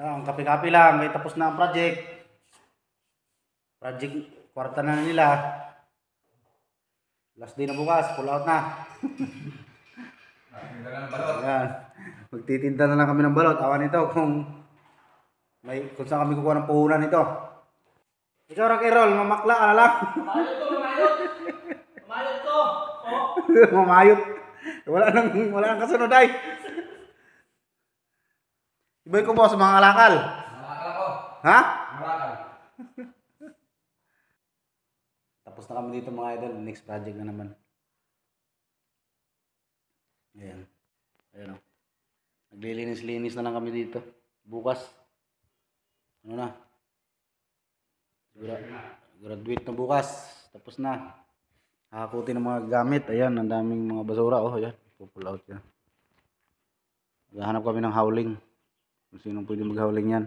Ang kape-kape lang, may tapos na ang project. Project, kwarta na nila. Last day na bukas, pull out na. Ayan. Magtitinda na lang kami ng balot. Awan nito kung saan kami kukuha ng puhunan nito. Ikaw, Rock and Roll, mamakla ka na lang. Mamayot to, mamayot. Mamayot to. Oh. Mamayot. Wala nang kasunod ay. Ibay ko boss, mga alakal. Malakal ako. Ha? Malakal. Tapos na kami dito mga idol. Next project na naman. Ayan. Ayan o. Naglilinis-linis na lang kami dito. Bukas. Ano na? Graduate na bukas. Tapos na. Hakakutin ng mga gamit. Ayan. Ang daming mga basura. Oh, ayan. Pull out yan. Maghahanap kami ng howling. Kung sino pwede mag-howling yan.